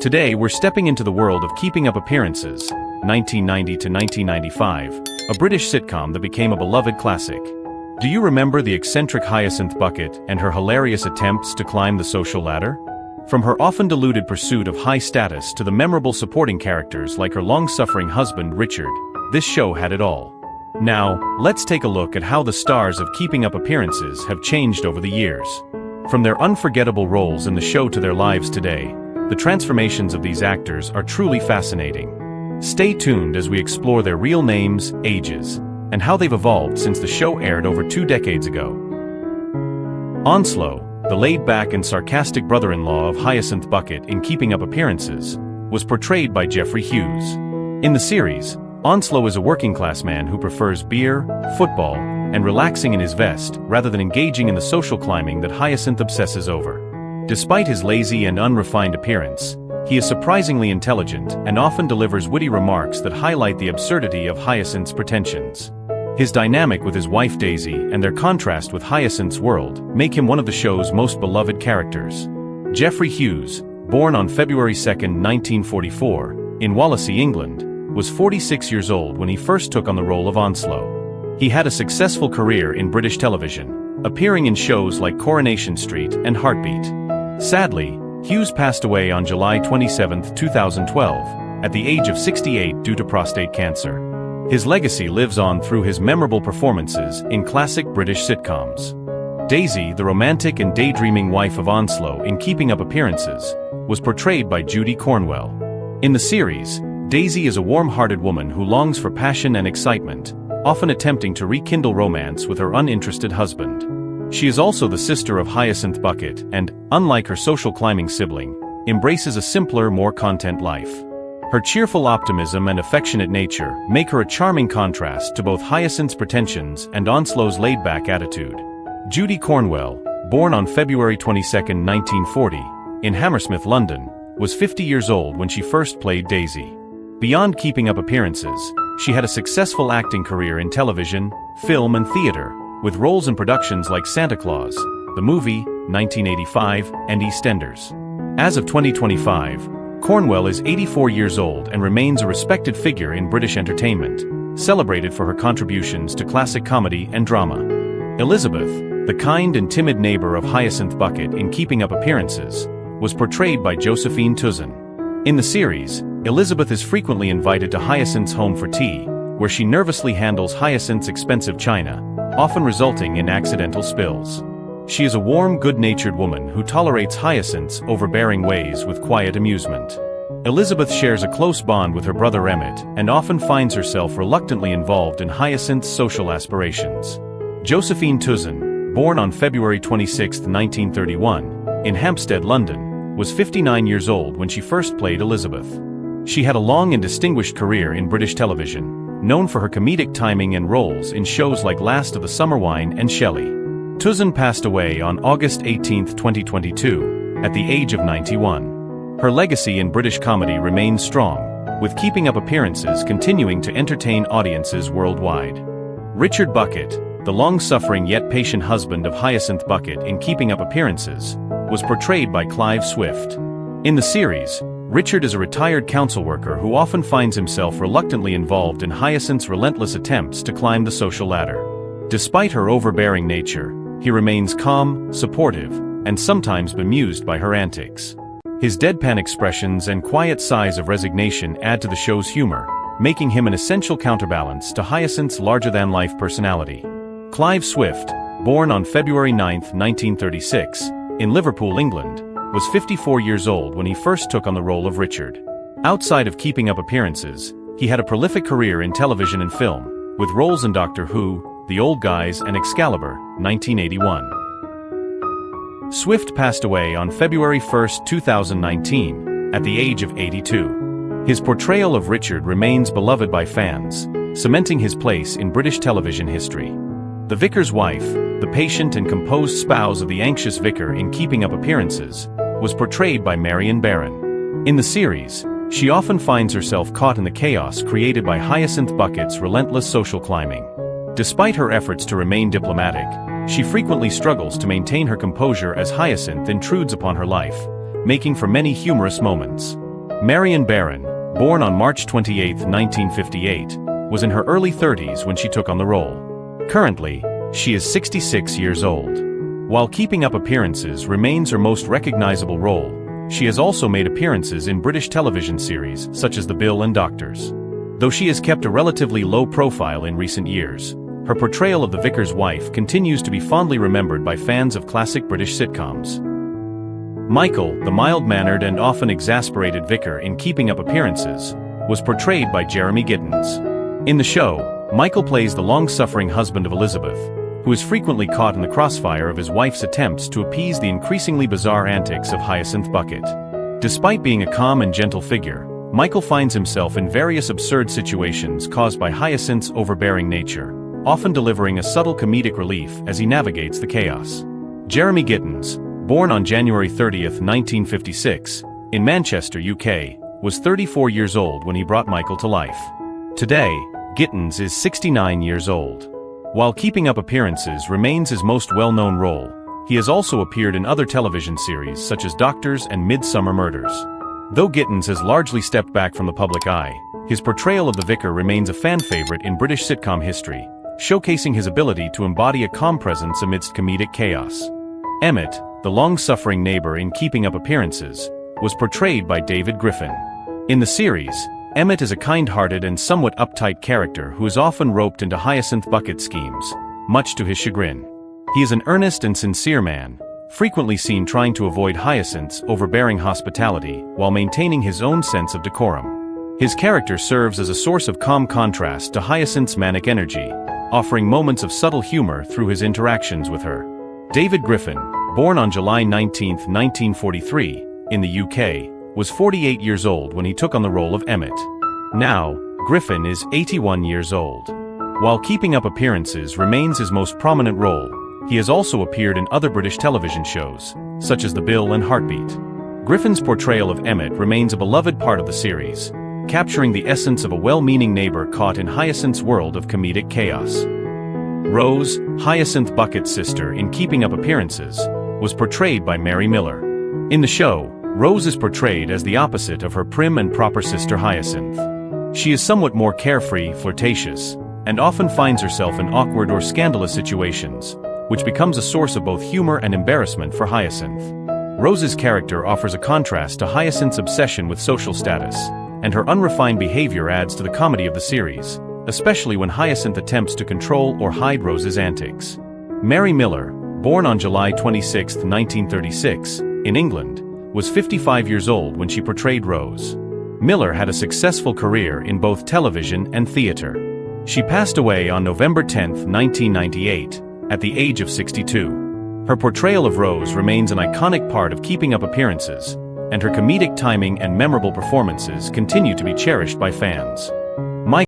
Today we're stepping into the world of Keeping Up Appearances, 1990 to 1995, a British sitcom that became a beloved classic. Do you remember the eccentric Hyacinth Bucket and her hilarious attempts to climb the social ladder? From her often deluded pursuit of high status to the memorable supporting characters like her long-suffering husband Richard, this show had it all. Now, let's take a look at how the stars of Keeping Up Appearances have changed over the years. From their unforgettable roles in the show to their lives today, the transformations of these actors are truly fascinating. Stay tuned as we explore their real names, ages, and how they've evolved since the show aired over 2 decades ago. Onslow, the laid-back and sarcastic brother-in-law of Hyacinth Bucket in Keeping Up Appearances, was portrayed by Geoffrey Hughes. In the series, Onslow is a working-class man who prefers beer, football, and relaxing in his vest rather than engaging in the social climbing that Hyacinth obsesses over. Despite his lazy and unrefined appearance, he is surprisingly intelligent and often delivers witty remarks that highlight the absurdity of Hyacinth's pretensions. His dynamic with his wife Daisy and their contrast with Hyacinth's world make him one of the show's most beloved characters. Geoffrey Hughes, born on February 2, 1944, in Wallasey, England, was 46 years old when he first took on the role of Onslow. He had a successful career in British television, appearing in shows like Coronation Street and Heartbeat. Sadly, Hughes passed away on July 27, 2012, at the age of 68 due to prostate cancer. His legacy lives on through his memorable performances in classic British sitcoms. Daisy, the romantic and daydreaming wife of Onslow in Keeping Up Appearances, was portrayed by Judy Cornwell. In the series, Daisy is a warm-hearted woman who longs for passion and excitement, often attempting to rekindle romance with her uninterested husband. She is also the sister of Hyacinth Bucket and, unlike her social climbing sibling, embraces a simpler, more content life. Her cheerful optimism and affectionate nature make her a charming contrast to both Hyacinth's pretensions and Onslow's laid-back attitude. Judy Cornwell, born on February 22, 1940, in Hammersmith, London, was 50 years old when she first played Daisy. Beyond Keeping Up Appearances, she had a successful acting career in television, film and theater, with roles in productions like Santa Claus, the movie, 1985, and EastEnders. As of 2025, Cornwell is 84 years old and remains a respected figure in British entertainment, celebrated for her contributions to classic comedy and drama. Elizabeth, the kind and timid neighbor of Hyacinth Bucket in Keeping Up Appearances, was portrayed by Josephine Tuzin. In the series, Elizabeth is frequently invited to Hyacinth's home for tea, where she nervously handles Hyacinth's expensive china, often resulting in accidental spills. She is a warm, good-natured woman who tolerates Hyacinth's overbearing ways with quiet amusement. Elizabeth shares a close bond with her brother Emmett and often finds herself reluctantly involved in Hyacinth's social aspirations. Josephine Tuzin, born on February 26, 1931, in Hampstead, London, was 59 years old when she first played Elizabeth. She had a long and distinguished career in British television, known for her comedic timing and roles in shows like Last of the Summer Wine and Shelley. Tuzin passed away on August 18, 2022, at the age of 91. Her legacy in British comedy remains strong, with Keeping Up Appearances continuing to entertain audiences worldwide. Richard Bucket, the long-suffering yet patient husband of Hyacinth Bucket in Keeping Up Appearances, was portrayed by Clive Swift. In the series, Richard is a retired council worker who often finds himself reluctantly involved in Hyacinth's relentless attempts to climb the social ladder. Despite her overbearing nature, he remains calm, supportive, and sometimes bemused by her antics. His deadpan expressions and quiet sighs of resignation add to the show's humor, making him an essential counterbalance to Hyacinth's larger-than-life personality. Clive Swift, born on February 9, 1936, in Liverpool, England, was 54 years old when he first took on the role of Richard. Outside of Keeping Up Appearances, he had a prolific career in television and film, with roles in Doctor Who, The Old Guys and Excalibur, 1981. Swift passed away on February 1, 2019, at the age of 82. His portrayal of Richard remains beloved by fans, cementing his place in British television history. The vicar's wife, the patient and composed spouse of the anxious vicar in Keeping Up Appearances, was portrayed by Marion Barron. In the series, she often finds herself caught in the chaos created by Hyacinth Bucket's relentless social climbing. Despite her efforts to remain diplomatic, she frequently struggles to maintain her composure as Hyacinth intrudes upon her life, making for many humorous moments. Marion Barron, born on March 28, 1958, was in her early 30s when she took on the role. Currently, she is 66 years old. While keeping up appearances remains her most recognizable role, she has also made appearances in British television series such as The Bill and Doctors. Though she has kept a relatively low profile in recent years, her portrayal of the vicar's wife continues to be fondly remembered by fans of classic British sitcoms. Michael, the mild-mannered and often exasperated vicar in Keeping Up Appearances, was portrayed by Jeremy Gittins. In the show, Michael plays the long-suffering husband of Elizabeth, who is frequently caught in the crossfire of his wife's attempts to appease the increasingly bizarre antics of Hyacinth Bucket. Despite being a calm and gentle figure, Michael finds himself in various absurd situations caused by Hyacinth's overbearing nature, often delivering a subtle comedic relief as he navigates the chaos. Jeremy Gittins, born on January 30, 1956, in Manchester, UK, was 34 years old when he brought Michael to life. Today, Gittins is 69 years old. While Keeping Up Appearances remains his most well-known role, he has also appeared in other television series such as Doctors and Midsummer Murders. Though Gittins has largely stepped back from the public eye, his portrayal of the vicar remains a fan favorite in British sitcom history, showcasing his ability to embody a calm presence amidst comedic chaos. Emmett, the long-suffering neighbor in Keeping Up Appearances, was portrayed by David Griffin. In the series, Emmett is a kind-hearted and somewhat uptight character who is often roped into Hyacinth Bucket schemes, much to his chagrin. He is an earnest and sincere man, frequently seen trying to avoid Hyacinth's overbearing hospitality while maintaining his own sense of decorum. His character serves as a source of calm contrast to Hyacinth's manic energy, offering moments of subtle humor through his interactions with her. David Griffin, born on July 19, 1943, in the UK, was 48 years old when he took on the role of Emmett. Now, Griffin is 81 years old. While Keeping Up Appearances remains his most prominent role, he has also appeared in other British television shows, such as The Bill and Heartbeat. Griffin's portrayal of Emmett remains a beloved part of the series, capturing the essence of a well-meaning neighbor caught in Hyacinth's world of comedic chaos. Rose, Hyacinth Bucket's sister in Keeping Up Appearances, was portrayed by Mary Miller. In the show, Rose is portrayed as the opposite of her prim and proper sister Hyacinth. She is somewhat more carefree, flirtatious, and often finds herself in awkward or scandalous situations, which becomes a source of both humor and embarrassment for Hyacinth. Rose's character offers a contrast to Hyacinth's obsession with social status, and her unrefined behavior adds to the comedy of the series, especially when Hyacinth attempts to control or hide Rose's antics. Mary Miller, born on July 26, 1936, in England, was 55 years old when she portrayed Rose. Miller had a successful career in both television and theater. She passed away on November 10, 1998, at the age of 62. Her portrayal of Rose remains an iconic part of Keeping Up Appearances, and her comedic timing and memorable performances continue to be cherished by fans.